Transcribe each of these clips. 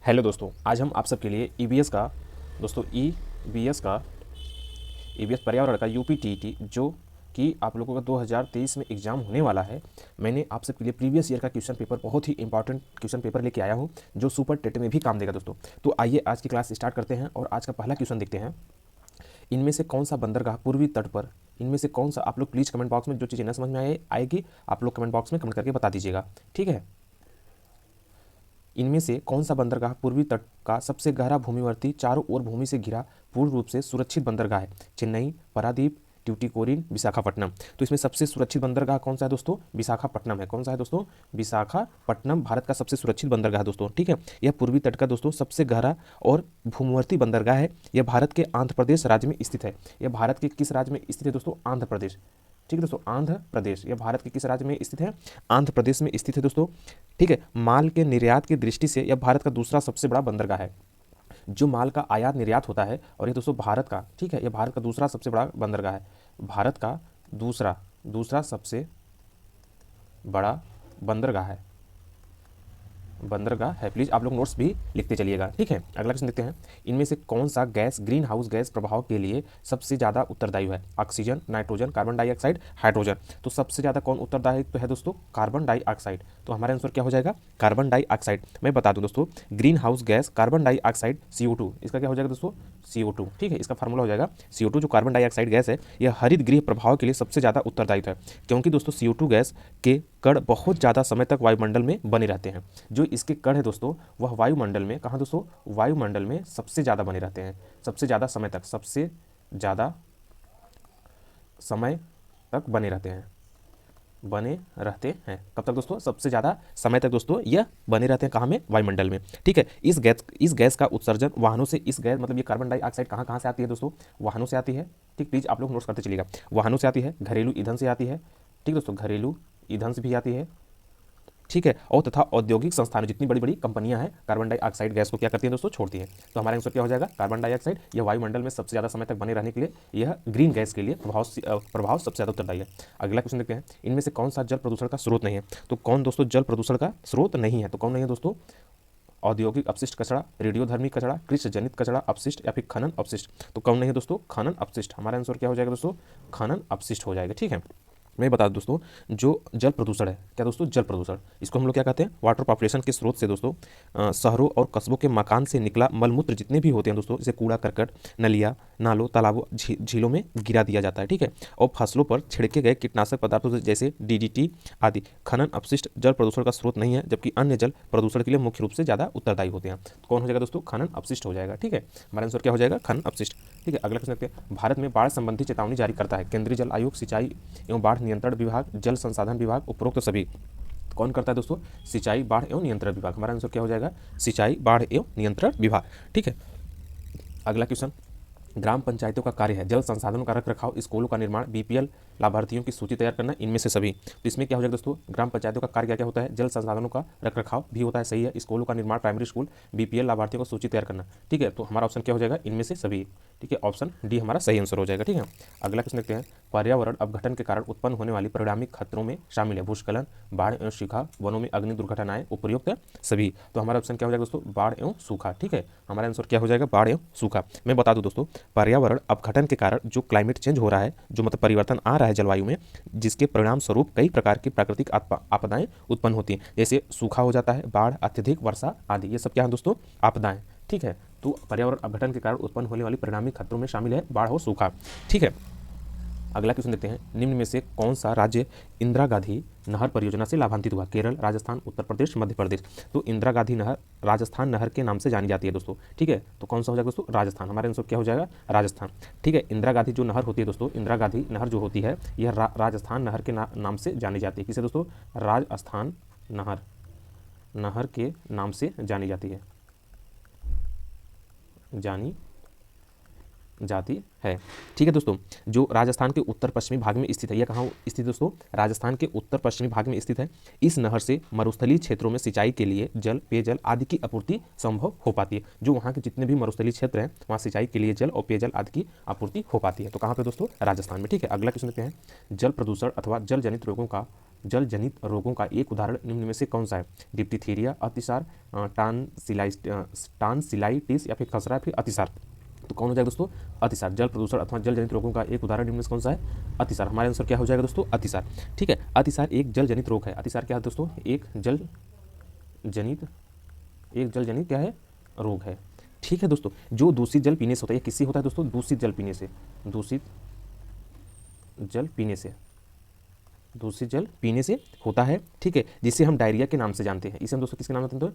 Hello दोस्तों, आज हम आप सबके लिए ईबीएस का दोस्तों ईबीएस पर्यावरण का यूपीटीटी जो कि आप लोगों का 2023 में एग्जाम होने वाला है। मैंने आप सबके लिए प्रीवियस ईयर का क्वेश्चन पेपर, बहुत ही इंपॉर्टेंट क्वेश्चन पेपर लेके आया हूँ जो सुपर टेट में भी काम देगा दोस्तों। तो आइए आज की क्लास स्टार्ट करते हैं और आज का पहला क्वेश्चन देखते हैं। इनमें से कौन सा बंदरगाह पूर्वी तट पर, इनमें से कौन सा, आप लोग प्लीज़ कमेंट बॉक्स में जो चीज़ें न समझ में आएगी आप लोग कमेंट बॉक्स में कमेंट करके बता दीजिएगा, ठीक है। इनमें से कौन सा बंदरगाह पूर्वी तट का सबसे गहरा भूमिवर्ती, चारों ओर भूमि से घिरा, पूर्ण रूप से सुरक्षित बंदरगाह है? चेन्नई, पारादीप, ट्यूटिकोरिन, विशाखापट्टनम। तो इसमें सबसे सुरक्षित बंदरगाह कौन सा है दोस्तों? विशाखापट्टनम है। कौन सा है दोस्तों? विशाखापट्टनम भारत का सबसे सुरक्षित बंदरगाह है दोस्तों, ठीक है। यह पूर्वी तट का दोस्तों सबसे गहरा और भूमवर्ती बंदरगाह है। यह भारत के आंध्र प्रदेश राज्य में स्थित है। यह भारत के किस राज्य में स्थित है दोस्तों? आंध्र प्रदेश, ठीक है दोस्तों, आंध्र प्रदेश। यह भारत के किस राज्य में स्थित है? आंध्र प्रदेश में स्थित है दोस्तों, ठीक है। माल के निर्यात की दृष्टि से यह भारत का दूसरा सबसे बड़ा बंदरगाह है। जो माल का आयात निर्यात होता है, और ये दोस्तों भारत का, ठीक है, यह भारत का दूसरा सबसे बड़ा बंदरगाह है। भारत का दूसरा दूसरा सबसे बड़ा बंदरगाह है। प्लीज़ आप लोग नोट्स भी लिखते चलिएगा, ठीक है। अगला क्वेश्चन देखते हैं। इनमें से कौन सा गैस ग्रीन हाउस गैस प्रभाव के लिए सबसे ज़्यादा उत्तरदायी है? Oxygen, nitrogen, carbon dioxide, hydrogen. तो सबसे ज़्यादा कौन उत्तरदायी तो है दोस्तों? Carbon dioxide. तो हमारा आंसर क्या हो जाएगा? Carbon dioxide. मैं बता दूं दोस्तों, green house gas carbon dioxide CO2, इसका क्या हो जाएगा दोस्तों? CO2, ठीक है। इसका फार्मूला हो जाएगा CO2। जो कार्बन डाइऑक्साइड गैस है यह हरित गृह प्रभाव के लिए सबसे ज़्यादा उत्तरदायी है, क्योंकि दोस्तों CO2 गैस के कण बहुत ज़्यादा समय तक वायुमंडल में बने रहते हैं। जो इसके कण है दोस्तों वह वायुमंडल में, कहाँ दोस्तों? वायुमंडल में सबसे ज़्यादा बने रहते हैं, सबसे ज़्यादा समय तक, सबसे ज़्यादा समय तक बने रहते हैं। कब तक दोस्तों? सबसे ज़्यादा समय तक दोस्तों यह बने रहते हैं। कहाँ में? वायुमंडल में, ठीक है। इस गैस का उत्सर्जन वाहनों से, इस गैस मतलब ये कार्बन डाइऑक्साइड कहाँ कहाँ से आती है दोस्तों? वाहनों से आती है, ठीक। प्लीज़ आप लोग नोट्स करते चलिएगा। वाहनों से आती है, घरेलू ईंधन से आती है, ठीक दोस्तों, घरेलू ईंधन से भी आती है, ठीक है। और तथा औद्योगिक संस्थान, जितनी बड़ी बड़ी कंपनियां हैं कार्बन डाइऑक्साइड गैस को क्या करती हैं दोस्तों? छोड़ती हैं। तो हमारा आंसर क्या हो जाएगा? Carbon dioxide. यह वायुमंडल में सबसे ज़्यादा समय तक बने रहने के लिए यह ग्रीन गैस के लिए प्रभाव सबसे ज़्यादा उत्तरदायी है। अगला क्वेश्चन देखते हैं। इनमें से कौन सा जल प्रदूषण का स्रोत नहीं है? तो कौन दोस्तों जल प्रदूषण का स्रोत नहीं है? तो कौन नहीं है दोस्तों? औद्योगिक अपशिष्ट कचरा, रेडियोधर्मी कचरा, कृषि जनित कचरा अपशिष्ट, या फिर खनन अपशिष्ट। तो कौन नहीं है दोस्तों? खनन अपशिष्ट। हमारा आंसर क्या हो जाएगा दोस्तों? खनन अपशिष्ट हो जाएगा, ठीक है। मैं बता दूं दोस्तों, जो जल प्रदूषण है, क्या दोस्तों? जल प्रदूषण, इसको हम लोग क्या कहते हैं? वाटर पॉपुलेशन के स्रोत से दोस्तों शहरों और कस्बों के मकान से निकला मलमूत्र जितने भी होते हैं दोस्तों, जैसे कूड़ा करकट नलियाँ, नालों, तालाबों, झीलों में गिरा दिया जाता है, ठीक है। और फसलों पर छिड़के गए कीटनाशक पदार्थों से जैसे DDT आदि। खनन अपशिष्ट जल प्रदूषण का स्रोत नहीं है, जबकि अन्य जल प्रदूषण के लिए मुख्य रूप से ज़्यादा उत्तरदायी होते हैं। तो कौन हो जाएगा दोस्तों? खनन अपशिष्ट हो जाएगा, ठीक है। हमारा आंसर क्या हो जाएगा? खनन अपशिष्ट, ठीक है। अगला क्वेश्चन देखते हैं। भारत में बाढ़ संबंधी चेतावनी जारी करता है केंद्रीय जल आयोग, सिंचाई एवं बाढ़ नियंत्रण विभाग, जल संसाधन विभाग, उपरोक्त सभी। कौन करता है दोस्तों? सिंचाई, बाढ़ एवं नियंत्रण विभाग। हमारा आंसर क्या हो जाएगा? सिंचाई, बाढ़ एवं नियंत्रण विभाग, ठीक है। अगला क्वेश्चन। ग्राम पंचायतों का कार्य है जल संसाधनों का रख रखाव, स्कूलों का निर्माण, BPL लाभार्थियों की सूची तैयार करना, इनमें से सभी। तो इसमें क्या हो जाएगा दोस्तों? ग्राम पंचायतों का कार्य क्या क्या होता है? जल संसाधनों का रख रखाव भी होता है, सही है। स्कूलों का निर्माण, प्राइमरी स्कूल, BPL लाभार्थियों की सूची तैयार करना, ठीक है। तो हमारा ऑप्शन क्या हो जाएगा? इनमें से सभी, ठीक है। ऑप्शन डी हमारा सही आंसर हो जाएगा, ठीक है। अगला क्वेश्चन देखते हैं। पर्यावरण अपघटन के कारण उत्पन्न होने वाली परिणामी खतरों में शामिल है भूस्खलन, बाढ़ एवं सूखा, वनों में अग्नि दुर्घटनाएं, उपयुक्त सभी। तो हमारा ऑप्शन क्या हो जाएगा दोस्तों? बाढ़ एवं सूखा, ठीक है। हमारा आंसर क्या हो जाएगा? बाढ़ एवं सूखा। मैं बता दूं दोस्तों, पर्यावरण अपघटन के कारण जो क्लाइमेट चेंज हो रहा है, जो मतलब परिवर्तन आ रहा है जलवायु में, जिसके परिणाम स्वरूप कई प्रकार की प्राकृतिक आपदाएं उत्पन्न होती हैं, जैसे सूखा हो जाता है, बाढ़, अत्यधिक वर्षा आदि। ये सब क्या है दोस्तों? आपदाएं, ठीक है। तो पर्यावरण अपघटन के कारण उत्पन्न होने वाली परिणामी खतरों में शामिल है बाढ़ और सूखा, ठीक है। अगला क्वेश्चन देखते हैं। निम्न में से कौन सा राज्य इंदिरा गांधी नहर परियोजना से लाभान्वित हुआ? केरल, राजस्थान, उत्तर प्रदेश, मध्य प्रदेश। तो इंदिरा गांधी नहर राजस्थान नहर के नाम से जानी जाती है दोस्तों, ठीक है। तो कौन सा हो जाएगा दोस्तों? राजस्थान। हमारे आंसर क्या हो जाएगा? राजस्थान, ठीक है। इंदिरा गांधी जो नहर होती है दोस्तों, इंदिरा गांधी नहर जो होती है यह राजस्थान नहर के नाम से जानी जाती है। किसे दोस्तों? राजस्थान नहर के नाम से जानी जाती है, ठीक है दोस्तों। जो राजस्थान के उत्तर पश्चिमी भाग में स्थित है, यह कहाँ स्थित है दोस्तों? राजस्थान के उत्तर पश्चिमी भाग में स्थित है। इस नहर से मरुस्थलीय क्षेत्रों में सिंचाई के लिए जल, पेयजल आदि की आपूर्ति संभव हो पाती है। जो वहाँ के जितने भी मरुस्थलीय क्षेत्र हैं वहाँ सिंचाई के लिए जल और पेयजल आदि की आपूर्ति हो पाती है। तो कहाँ पे दोस्तों? राजस्थान में, ठीक है। अगला क्वेश्चन देखते हैं। जल प्रदूषण अथवा जल जनित रोगों का जल जनित रोगों का एक उदाहरण निम्न में से कौन सा है? डिप्थीरिया, अतिसार, टांसिलाइटिस या फिर खसरा, फिर अतिसार। तो कौन हो जाएगा दोस्तों? अतिसार। जल प्रदूषण अथवा जल जनित रोगों का एक उदाहरण निम्न में से कौन सा है? अतिसार। हमारे आंसर क्या हो जाएगा दोस्तों? अतिसार। ठीक है, अतिसार एक जल जनित रोग है। अतिसार क्या है दोस्तों? एक जल जनित क्या है? रोग है। ठीक है दोस्तों, जो दूषित जल पीने से होता है, किससे होता है दोस्तों? दूषित जल पीने से, दूषित जल पीने से होता है। ठीक है, जिसे हम डायरिया के नाम से जानते हैं। इसे हम दोस्तों किसके नाम से जानते हैं?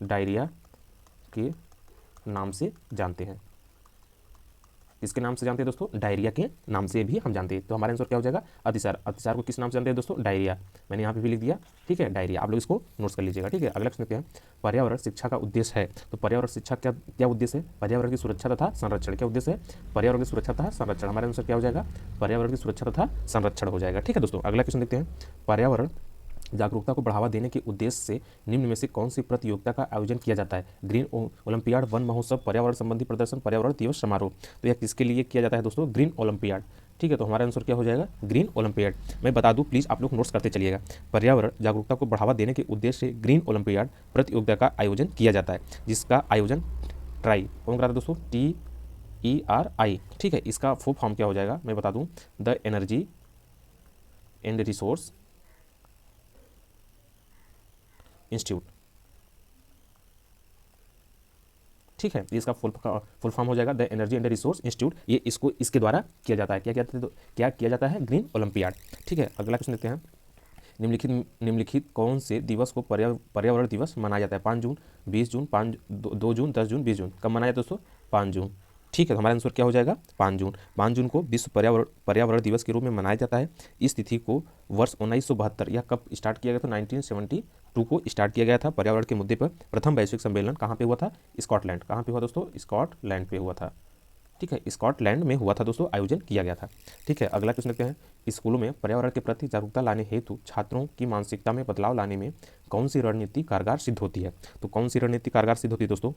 डायरिया के नाम से जानते हैं। किसके नाम से जानते हैं दोस्तों? डायरिया के नाम से भी हम जानते हैं। तो हमारा आंसर क्या हो जाएगा? अतिसार। अतिसार को किस नाम से जानते हैं दोस्तों? डायरिया। मैंने यहाँ पे भी लिख दिया। ठीक है, डायरिया। आप लोग इसको नोट्स कर लीजिएगा। ठीक है, अगला प्रश्न हैं, पर्यावरण शिक्षा का उद्देश्य है। तो पर्यावरण शिक्षा क्या उद्देश्य है? पर्यावरण की सुरक्षा तथा संरक्षण। क्या उद्देश्य है? पर्यावरण की सुरक्षा तथा संरक्षण। हमारा आंसर क्या हो जाएगा? पर्यावरण की सुरक्षा तथा संरक्षण हो जाएगा। ठीक है दोस्तों, अगला क्वेश्चन देखते हैं। पर्यावरण जागरूकता को बढ़ावा देने के उद्देश्य से निम्न में से कौन सी प्रतियोगिता का आयोजन किया जाता है? ग्रीन ओलंपियाड, वन महोत्सव, पर्यावरण संबंधी प्रदर्शन, पर्यावरण दिवस समारोह। तो यह किसके लिए किया जाता है दोस्तों? Green olympiad. ठीक है, तो हमारा आंसर क्या हो जाएगा? Green olympiad. मैं बता दूं, प्लीज आप लोग नोट्स करते चलिएगा। पर्यावरण जागरूकता को बढ़ावा देने के उद्देश्य से ग्रीन ओलंपियाड प्रतियोगिता का आयोजन किया जाता है, जिसका आयोजन ट्राई कौन कराता है दोस्तों? TERI। ठीक है, इसका फुल फॉर्म क्या हो जाएगा? मैं बता दूं, the energy and resource institute. ठीक है, इसका फुल फॉर्म हो जाएगा the energy and resource institute. ये इसके द्वारा किया जाता है। क्या किया जाता है? Green olympiad. ठीक है, अगला क्वेश्चन देखते हैं। निम्नलिखित कौन से दिवस को पर्यावरण दिवस मनाया जाता है? 5 जून, 20 जून, 2 जून, 10 जून, 20 जून। कब मनाया जाता है दोस्तों? 5 जून। ठीक है, तो हमारा आंसर क्या हो जाएगा? 5 जून। 5 जून को विश्व पर्यावरण दिवस के रूप में मनाया जाता है। इस तिथि को वर्ष 1972, यह कब स्टार्ट किया गया था? 1972 को स्टार्ट किया गया था। पर्यावरण के मुद्दे पर प्रथम वैश्विक सम्मेलन कहाँ पे हुआ था? स्कॉटलैंड। कहाँ पे हुआ दोस्तों? स्कॉटलैंड पे हुआ था। ठीक है, स्कॉटलैंड में हुआ था दोस्तों, आयोजन किया गया था। ठीक है, अगला क्वेश्चन देखते हैं। स्कूलों में पर्यावरण के प्रति जागरूकता लाने हेतु छात्रों की मानसिकता में बदलाव लाने में कौन सी रणनीति कारगर सिद्ध होती है? तो कौन सी रणनीति कारगर सिद्ध होती है दोस्तों?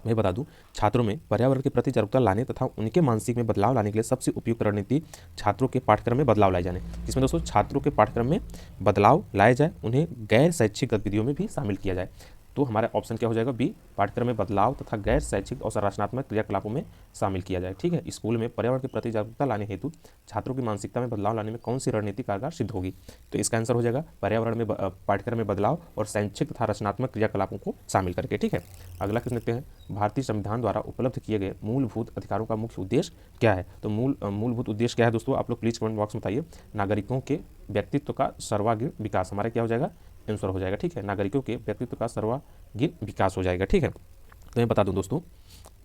मैं बता दूं, छात्रों में पर्यावरण के प्रति जागरूकता लाने तथा उनके मानसिक में बदलाव लाने के लिए सबसे उपयुक्त रणनीति छात्रों के पाठ्यक्रम में बदलाव लाए जाने। इसमें दोस्तों छात्रों के पाठ्यक्रम में बदलाव लाया जाए, उन्हें गैर शैक्षिक गतिविधियों में भी शामिल किया जाए। तो हमारा ऑप्शन क्या हो जाएगा? बी, पाठ्यक्रम में बदलाव तथा गैर शैक्षिक और संरचनात्मक क्रियाकलापों में शामिल किया जाए। ठीक है, स्कूल में पर्यावरण के प्रति जागरूकता लाने हेतु छात्रों की मानसिकता में बदलाव लाने में कौन सी रणनीति कारगर सिद्ध होगी? तो इसका आंसर हो जाएगा पर्यावरण में पाठ्यक्रम में बदलाव और शैक्षिक तथा रचनात्मक क्रियाकलापों को शामिल करके। ठीक है, अगला क्वेश्चन देखते हैं। भारतीय संविधान द्वारा उपलब्ध किए गए मूलभूत अधिकारों का मुख्य उद्देश्य क्या है? तो मूलभूत उद्देश्य क्या है दोस्तों? आप लोग प्लीज कमेंट बॉक्स में बताइए। नागरिकों के व्यक्तित्व का सर्वांगीण विकास। हमारा क्या हो जाएगा? आंसर हो जाएगा। ठीक है, नागरिकों के व्यक्तित्व का सर्वांगीण विकास हो जाएगा। ठीक है, तो मैं बता दूं दोस्तों,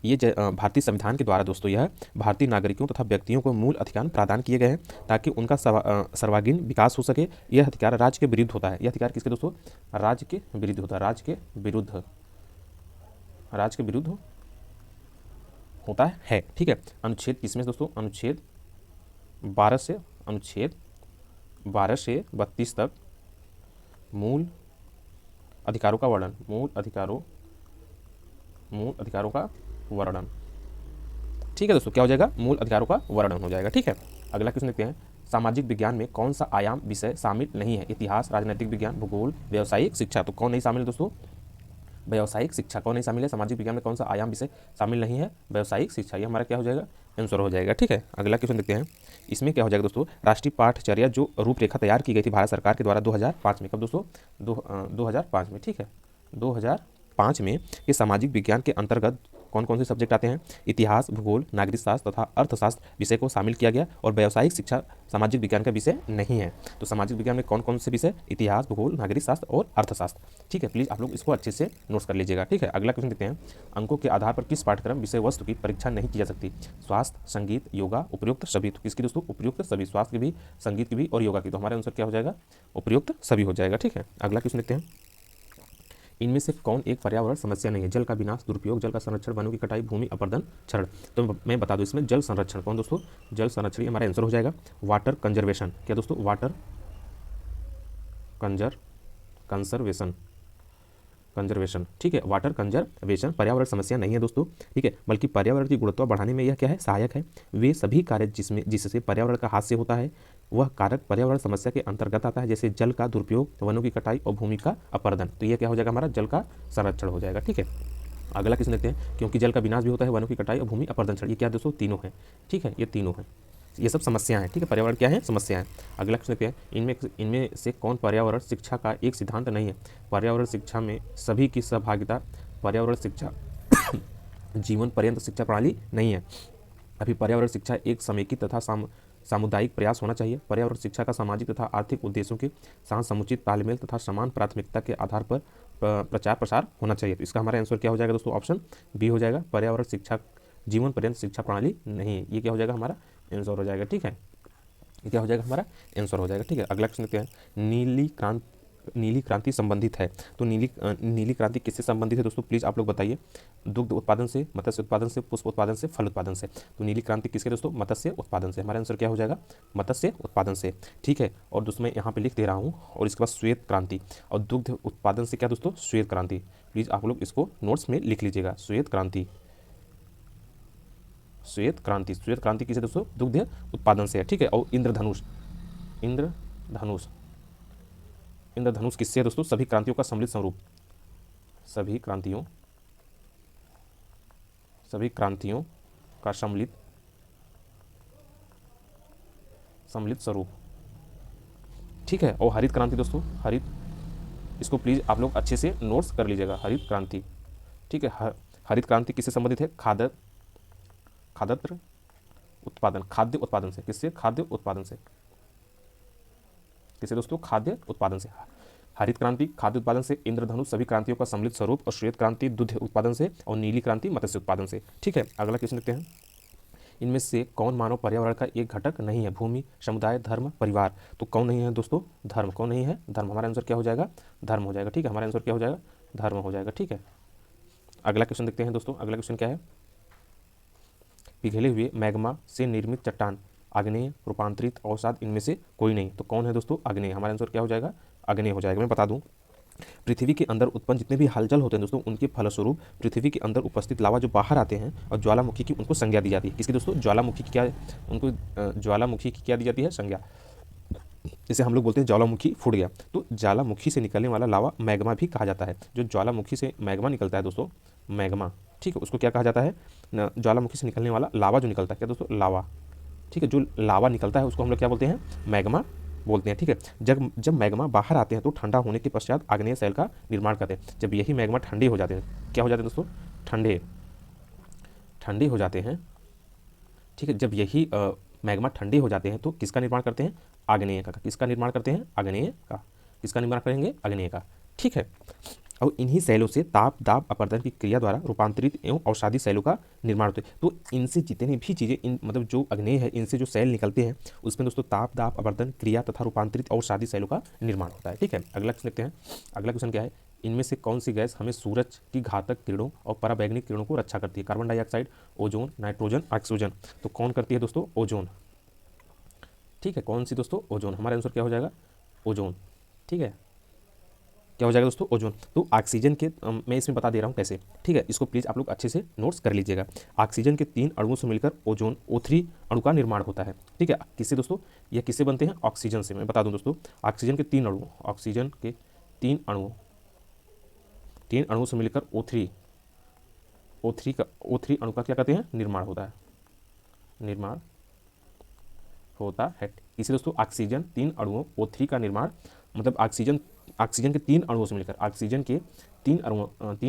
ये भारतीय संविधान के द्वारा दोस्तों यह भारतीय नागरिकों तथा व्यक्तियों को मूल अधिकार प्रदान किए गए हैं ताकि उनका सर्वांगीण विकास हो सके। यह अधिकार राज्य के विरुद्ध होता है। यह अधिकार किसके दोस्तों? राज्य के विरुद्ध होता है। राज्य के विरुद्ध होता है। ठीक है, अनुच्छेद किसमें दोस्तों? अनुच्छेद 12 से 32 तक मूल अधिकारों का वर्णन। मूल अधिकारों का वर्णन। ठीक है दोस्तों, क्या हो जाएगा? मूल अधिकारों का वर्णन हो जाएगा। ठीक है, अगला क्वेश्चन देखते हैं। सामाजिक विज्ञान में कौन सा आयाम विषय शामिल नहीं है? इतिहास, राजनीतिक विज्ञान, भूगोल, व्यावसायिक शिक्षा। तो कौन नहीं शामिल है दोस्तों? व्यावसायिक शिक्षा कौन नहीं शामिल है? सामाजिक विज्ञान में कौन सा आयाम विषय शामिल नहीं है? व्यावसायिक शिक्षा। ये हमारा क्या हो जाएगा? आंसर हो जाएगा। ठीक है, अगला क्वेश्चन देखते हैं। इसमें क्या हो जाएगा दोस्तों? राष्ट्रीय पाठचर्या जो रूपरेखा तैयार की गई थी भारत सरकार के द्वारा 2005 में। कब दोस्तों? 2005 में। ठीक है, 2005 में ये सामाजिक विज्ञान के अंतर्गत कौन कौन से सब्जेक्ट आते हैं? इतिहास, भूगोल, नागरिक शास्त्र तथा अर्थशास्त्र विषय को शामिल किया गया और व्यावसायिक शिक्षा सामाजिक विज्ञान का विषय नहीं है। तो सामाजिक विज्ञान में कौन कौन से विषय? इतिहास, भूगोल, नागरिक शास्त्र और अर्थशास्त्र। ठीक है, प्लीज आप लोग इसको अच्छे से नोट्स कर लीजिएगा। ठीक है, अगला क्वेश्चन देखते हैं। अंकों के आधार पर किस पाठ्यक्रम विषय वस्तु की परीक्षा नहीं की जा सकती? स्वास्थ्य, संगीत, योगा, उपयुक्त सभी। तो किसकी दोस्तों? उपयुक्त सभी। स्वास्थ्य की भी, संगीत की भी और योगा की। तो हमारा आंसर क्या हो जाएगा? उपयुक्त सभी हो जाएगा। ठीक है, अगला क्वेश्चन देखते हैं। इनमें से कौन एक पर्यावरण समस्या नहीं है? जल का विनाश, दुरुपयोग, जल का संरक्षण, वनों की कटाई, भूमि अपरदन, क्षरण। तो मैं बता दूं, इसमें जल संरक्षण कौन दोस्तों? जल संरक्षण हमारा आंसर हो जाएगा। Water conservation. क्या दोस्तों? Water conservation. ठीक है, वाटर कंजर्वेशन पर्यावरण समस्या नहीं है दोस्तों। ठीक है, बल्कि पर्यावरण की गुणवत्ता बढ़ाने में यह क्या है? सहायक है। वे सभी कार्य जिससे पर्यावरण का हास्य होता है वह कारक पर्यावरण समस्या के अंतर्गत आता है, जैसे जल का दुरुपयोग, वनों की कटाई और भूमि का अपरदन। तो ये क्या हो जाएगा हमारा जल का संरक्षण हो जाएगा। ठीक है, अगला क्वेश्चन देखते हैं, क्योंकि जल का विनाश भी होता है, वनों की कटाई और भूमि अपरदन। ये क्या दोस्तों तीनों है। ठीक है, ये तीनों है, ये सब समस्याएं हैं। ठीक है, पर्यावरण क्या है, समस्याएं। अगला क्वेश्चन देखते हैं, इनमें से कौन पर्यावरण शिक्षा का एक सिद्धांत नहीं है। पर्यावरण शिक्षा में सभी की सहभागिता, पर्यावरण शिक्षा जीवन पर्यंत शिक्षा प्रणाली नहीं है। अभी पर्यावरण शिक्षा एक समेकित तथा सामुदायिक प्रयास होना चाहिए। पर्यावरण शिक्षा का सामाजिक तथा आर्थिक उद्देश्यों के साथ समुचित तालमेल तथा समान प्राथमिकता के आधार पर प्रचार प्रसार होना चाहिए। तो इसका हमारा आंसर क्या हो जाएगा दोस्तों, ऑप्शन बी हो जाएगा, पर्यावरण शिक्षा जीवन पर्यंत शिक्षा प्रणाली नहीं है। ये क्या हो जाएगा हमारा आंसर हो जाएगा। ठीक है, ये क्या हो जाएगा हमारा आंसर हो जाएगा। ठीक है, अगला क्वेश्चन देखते हैं, नीली क्रांति संबंधित है। तो नीली क्रांति किससे संबंधित है दोस्तों, प्लीज़ आप लोग बताइए। दुग्ध उत्पादन से, मत्स्य उत्पादन से, पुष्प उत्पादन से, फल उत्पादन से। तो नीली क्रांति किसके दोस्तों, मत्स्य उत्पादन से। हमारा आंसर क्या हो जाएगा, मत्स्य उत्पादन से। ठीक है, और दोस्तों मैं यहाँ पे लिख दे रहा हूँ, और इसके बाद श्वेत क्रांति, और दुग्ध उत्पादन से क्या दोस्तों, श्वेत क्रांति। प्लीज़ आप लोग इसको नोट्स में लिख लीजिएगा, श्वेत क्रांति। श्वेत क्रांति किसे दोस्तों, दुग्ध उत्पादन से है। ठीक है, और इंद्रधनुष किससे है दोस्तों, सभी क्रांतियों का सम्मिलित स्वरूप, सभी क्रांतियों का सम्मिलित स्वरूप। ठीक है, और हरित क्रांति दोस्तों, इसको प्लीज आप लोग अच्छे से नोट्स कर लीजिएगा, हरित क्रांति। ठीक है, हरित क्रांति किससे संबंधित है, खाद्य उत्पादन से। किससे, खाद्य उत्पादन से। किसे दोस्तों, खाद्य उत्पादन से। हरित क्रांति खाद्य उत्पादन से, इंद्रधनुष सभी क्रांतियों का सम्मिलित स्वरूप, और श्वेत क्रांति दुग्ध उत्पादन से, और नीली क्रांति मत्स्य उत्पादन से। ठीक है, अगला क्वेश्चन देखते हैं, इनमें से कौन मानव पर्यावरण का एक घटक नहीं है, भूमि, समुदाय, धर्म, परिवार। तो कौन नहीं है दोस्तों, धर्म। कौन नहीं है, धर्म। हमारा आंसर क्या हो जाएगा, धर्म हो जाएगा। ठीक है, हमारा आंसर क्या हो जाएगा, धर्म हो जाएगा। ठीक है, अगला क्वेश्चन देखते हैं दोस्तों, अगला क्वेश्चन क्या है, पिघले हुए मैग्मा से निर्मित चट्टान, आग्नेय, रूपांतरित, अवसाद, इनमें से कोई नहीं। तो कौन है दोस्तों, आग्नेय। हमारा आंसर क्या हो जाएगा, आग्नेय हो जाएगा। मैं बता दूं, पृथ्वी के अंदर उत्पन्न जितने भी हलचल होते हैं दोस्तों, उनके फलस्वरूप पृथ्वी के अंदर उपस्थित लावा जो बाहर आते हैं, और ज्वालामुखी की उनको संज्ञा दी जाती है। किसकी दोस्तों, ज्वालामुखी की क्या, उनको ज्वालामुखी की क्या दी जाती है, संज्ञा। इसे हम लोग बोलते हैं ज्वालामुखी फूट गया। तो ज्वालामुखी से निकलने वाला लावा मैग्मा भी कहा जाता है। जो ज्वालामुखी से मैग्मा निकलता है दोस्तों, मैग्मा, ठीक है, उसको क्या कहा जाता है, ज्वालामुखी से निकलने वाला लावा जो निकलता है, क्या दोस्तों, लावा। ठीक है, जो लावा निकलता है उसको हम लोग क्या बोलते हैं, मैग्मा बोलते हैं। ठीक है, जब मैग्मा बाहर आते हैं तो ठंडा होने के पश्चात आग्नेय शैल का निर्माण करते हैं। जब यही मैग्मा ठंडे हो जाते हैं, क्या हो जाते हैं दोस्तों, ठंडे हो जाते हैं। ठीक है, जब यही मैग्मा ठंडे हो जाते हैं तो किसका निर्माण करते हैं, आग्नेय का। किसका निर्माण करते हैं, आग्नेय का। किसका निर्माण करेंगे, आग्नेय का। ठीक है, और इन्हीं शैलों से ताप दाब अपरदन की क्रिया द्वारा रूपांतरित एवं अवसादी शैलों का निर्माण होता है। तो इनसे जितनी भी चीज़ें, इन मतलब जो अग्नेय है, इनसे जो शैल निकलते हैं, उसमें दोस्तों ताप दाब अपरदन क्रिया तथा रूपांतरित अवसादी शैलों का निर्माण होता है। ठीक है, अगला क्वेश्चन देखते हैं, अगला क्वेश्चन क्या है, इनमें से कौन सी गैस हमें सूरज की घातक किरणों और पराबैंगनी किरणों को रक्षा करती है, carbon dioxide, ozone, nitrogen, oxygen. तो कौन करती है दोस्तों, ओजोन। ठीक है, कौन सी दोस्तों, ओजोन। हमारा आंसर क्या हो जाएगा, ओजोन। ठीक है, क्या हो जाएगा दोस्तों, ओजोन। तो ऑक्सीजन के मैं इसमें बता दे रहा हूँ कैसे। ठीक है, इसको प्लीज़ आप लोग अच्छे से नोट्स कर लीजिएगा। ऑक्सीजन के 3 अणुओं से मिलकर ओजोन O3 अणु का निर्माण होता है। ठीक है, किससे दोस्तों, ये किससे बनते हैं, ऑक्सीजन से। मैं बता दूं दोस्तों, ऑक्सीजन के 3 अणु, ऑक्सीजन के 3 अणुओं से मिलकर O3 अणु का क्या कहते हैं, निर्माण होता है, निर्माण होता है। इसे दोस्तों ऑक्सीजन 3 अणुओं O3 का निर्माण, मतलब ऑक्सीजन के 3 अणुओं से मिलकर, ऑक्सीजन के 3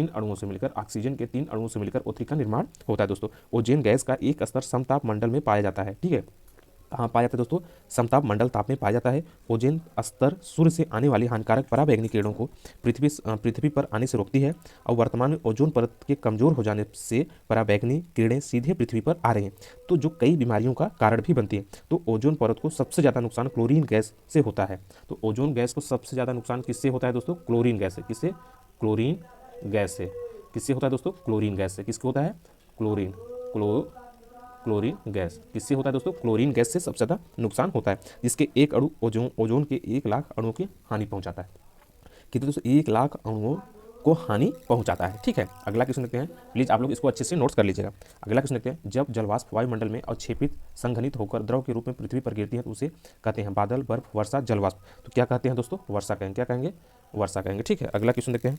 अणुओं से मिलकर, ऑक्सीजन के 3 अणुओं से मिलकर O3 का निर्माण होता है दोस्तों। ओजोन गैस का एक स्तर समताप मंडल में पाया जाता है। ठीक है, कहाँ पाया जाता है दोस्तों, समताप मंडल ताप में पाया जाता है। ओजोन स्तर सूर्य से आने वाली हानिकारक पराबैंगनी किरणों को पृथ्वी पर आने से रोकती है, और वर्तमान में ओजोन परत के कमजोर हो जाने से पराबैंगनी किरणें सीधे पृथ्वी पर आ रही हैं, तो जो कई बीमारियों का कारण भी बनती है। तो ओजोन परत को सबसे ज़्यादा नुकसान क्लोरीन गैस से होता है। तो ओजोन गैस को सबसे ज़्यादा नुकसान किससे होता है दोस्तों, क्लोरीन गैस से। किससे, क्लोरीन गैस से। किससे होता है दोस्तों, क्लोरीन गैस से। किसको होता है, क्लोरीन गैस किससे होता है दोस्तों, क्लोरीन गैस से सबसे ज़्यादा नुकसान होता है, जिसके एक अणु ओजोन के 1 लाख अणुओं की हानि पहुंचाता है। कितने दोस्तों, 1 लाख अणुओं को हानि पहुंचाता है। ठीक है, अगला क्वेश्चन देखते हैं, प्लीज आप लोग इसको अच्छे से नोट्स कर लीजिएगा। अगला क्वेश्चन देखते हैं, जब जलवाष्प वायुमंडल में अवक्षेपित संघनित होकर द्रव के रूप में पृथ्वी पर गिरती है तो उसे कहते हैं बादल, बर्फ, वर्षा, जलवाष्प। तो क्या कहते हैं दोस्तों? वर्षा कहेंगे। क्या कहेंगे? वर्षा कहेंगे। ठीक है, अगला क्वेश्चन देखते हैं,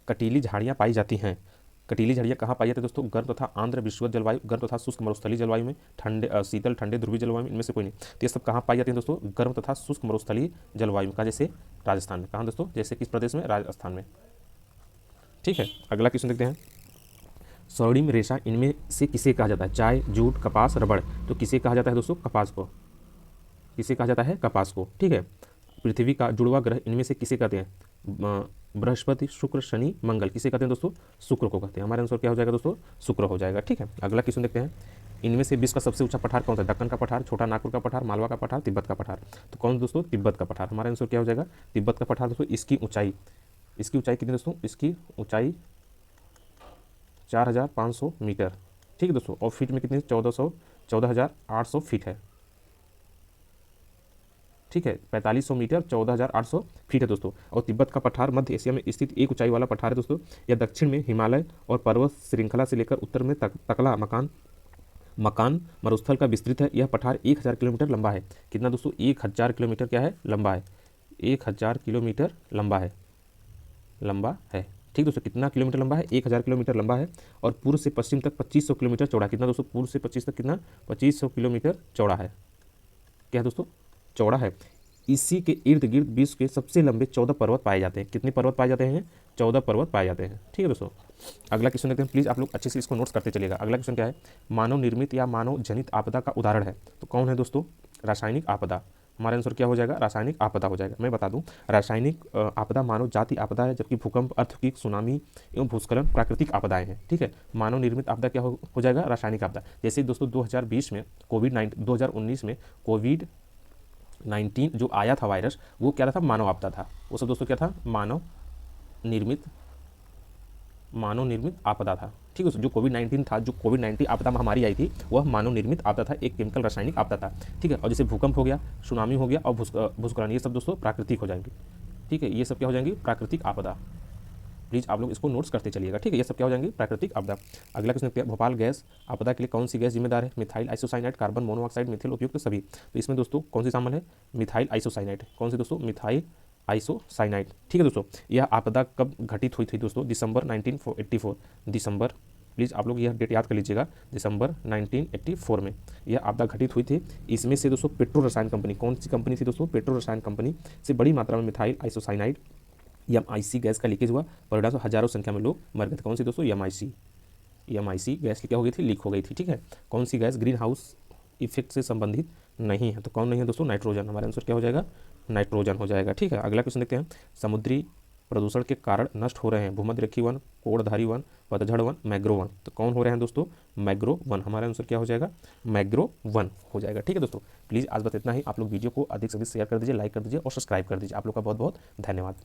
कटीली झाड़ियाँ पाई जाती हैं। कटीली झाड़ियाँ कहाँ पाई जाती है दोस्तों? गर्म तथा आर्द्र विषुवत जलवायु, गर्म तथा शुष्क मरुस्थलीय जलवायु में, ठंडे शीतल ठंडे ध्रुवीय जलवायु में, इनमें से कोई नहीं। तो ये सब कहाँ पाई जाती है दोस्तों? गर्म तथा शुष्क मरुस्थलीय जलवायु में। कहाँ? जैसे राजस्थान में। कहाँ दोस्तों? जैसे किस प्रदेश में? राजस्थान में। ठीक है, अगला क्वेश्चन देखते हैं, स्वर्णिम रेशा इनमें से किसे कहा जाता है? चाय, जूट, कपास, रबड़। तो किसे कहा जाता है दोस्तों? कपास को। किसे कहा जाता है? कपास को। ठीक है, पृथ्वी का जुड़वा ग्रह इनमें से किसे कहते हैं? बृहस्पति, शुक्र, शनि, मंगल। किसे कहते हैं दोस्तों? शुक्र को कहते हैं। हमारा आंसर क्या हो जाएगा दोस्तों? शुक्र हो जाएगा। ठीक है, अगला क्वेश्चन देखते हैं, इनमें से विश्व का सबसे ऊंचा पठार कौन सा है? दक्कन का पठार, छोटा नागपुर का पठार, मालवा का पठार, तिब्बत का पठार। तो कौन दोस्तों? तिब्बत का पठार। हमारा आंसर क्या हो जाएगा? तिब्बत का पठार। दोस्तों इसकी ऊंचाई कितनी दोस्तों? इसकी ऊंचाई 4500 मीटर। ठीक है दोस्तों, और फीट में कितनी? 14,800 फीट है। ठीक है, 4500 मीटर 14,800 फीट है दोस्तों। और तिब्बत का पठार मध्य एशिया में स्थित एक ऊंचाई वाला पठार है दोस्तों। यह दक्षिण में हिमालय और पर्वत श्रृंखला से लेकर उत्तर में तकला मकान मरुस्थल का विस्तृत है। यह पठार 1000 किलोमीटर लंबा है। कितना दोस्तों? 1000 किलोमीटर क्या है? लंबा है। 1000 किलोमीटर लंबा है। ठीक दोस्तों, कितना किलोमीटर लंबा है? 1000 किलोमीटर लंबा है। और पूर्व से पश्चिम तक 2500 किलोमीटर चौड़ा। कितना दोस्तों? पूर्व से पश्चिम तक कितना? 2500 किलोमीटर चौड़ा है। क्या है दोस्तों? चौड़ा है। इसी के इर्द गिर्द विश्व के सबसे लंबे 14 पर्वत पाए जाते हैं। कितने पर्वत पाए जाते हैं? 14 पर्वत पाए जाते हैं। ठीक है दोस्तों, अगला क्वेश्चन देखते हैं, प्लीज आप लोग अच्छे से इसको नोट्स करते चलिएगा। अगला क्वेश्चन क्या है? मानव निर्मित या मानव जनित आपदा का उदाहरण है। तो कौन है दोस्तों? रासायनिक आपदा। हमारा आंसर क्या हो जाएगा? रासायनिक आपदा हो जाएगा। मैं बता दूं, रासायनिक आपदा मानव जाति आपदा है, जबकि भूकंप, अर्थक्वेक, सुनामी एवं भूस्खलन प्राकृतिक आपदाएं हैं। ठीक है, मानव निर्मित आपदा क्या हो जाएगा? रासायनिक आपदा। जैसे दोस्तों 2020 में 2019 में कोविड-19 जो आया था वायरस, वो क्या था? मानव आपदा था। वो सब दोस्तों क्या था? मानव निर्मित आपदा था। ठीक है, जो कोविड-19 था, जो कोविड-19 आपदा महामारी आई थी, वह मानव निर्मित आपदा था, एक केमिकल रासायनिक आपदा था। ठीक है, और जैसे भूकंप हो गया, सुनामी हो गया और भूस्खलन, ये सब दोस्तों प्राकृतिक हो जाएंगे। ठीक है, ये सब क्या हो जाएंगी? प्राकृतिक आपदा। प्लीज़ आप लोग इसको नोट्स करते चलिएगा। ठीक है, ये सब क्या हो जाएंगी? प्राकृतिक आपदा। अगला क्वेश्चन देखते हैं, भोपाल गैस आपदा के लिए कौन सी गैस जिम्मेदार है? Methyl isocyanide, carbon monoxide, Mithil, उपयुक्त सभी। तो इसमें दोस्तों कौन सी शामिल है? Methyl isocyanide. कौन सी दोस्तों? Methyl isocyanide. ठीक है दोस्तों, यह आपदा कब घटित हुई थी दोस्तों? दिसंबर 1984। दिसंबर, प्लीज़ आप लोग यह डेट याद कर लीजिएगा, दिसंबर 1984 में यह आपदा घटित हुई थी। इसमें से दोस्तों पेट्रो रसायन कंपनी, कौन सी कंपनी थी दोस्तों? पेट्रो रसायन कंपनी से बड़ी मात्रा में मिथाइल आइसोसाइनाइड एमआईसी गैस का लीकेज हुआ। परिणाम हजारों संख्या में लोग मर गए थे। कौन सी दोस्तों? एमआईसी गैस क्या हो गई थी? लीक हो गई थी। ठीक है, कौन सी गैस ग्रीन हाउस इफेक्ट से संबंधित नहीं है? तो कौन नहीं है दोस्तों? नाइट्रोजन। हमारा आंसर क्या हो जाएगा? नाइट्रोजन हो जाएगा। ठीक है, अगला क्वेश्चन देखते हैं, समुद्री प्रदूषण के कारण नष्ट हो रहे हैं भूमध्यरेखीय वन, कोड़धारी वन, पतझड़ वन, मैग्रो वन। तो कौन हो रहे हैं दोस्तों? मैग्रो वन। हमारा आंसर क्या हो जाएगा? मैग्रो वन हो जाएगा। ठीक है दोस्तों, प्लीज़ आज बस इतना ही। आप लोग वीडियो को अधिक से अधिक शेयर कर दीजिए, लाइक कर दीजिए और सब्सक्राइब कर दीजिए। आप लोग का बहुत बहुत धन्यवाद।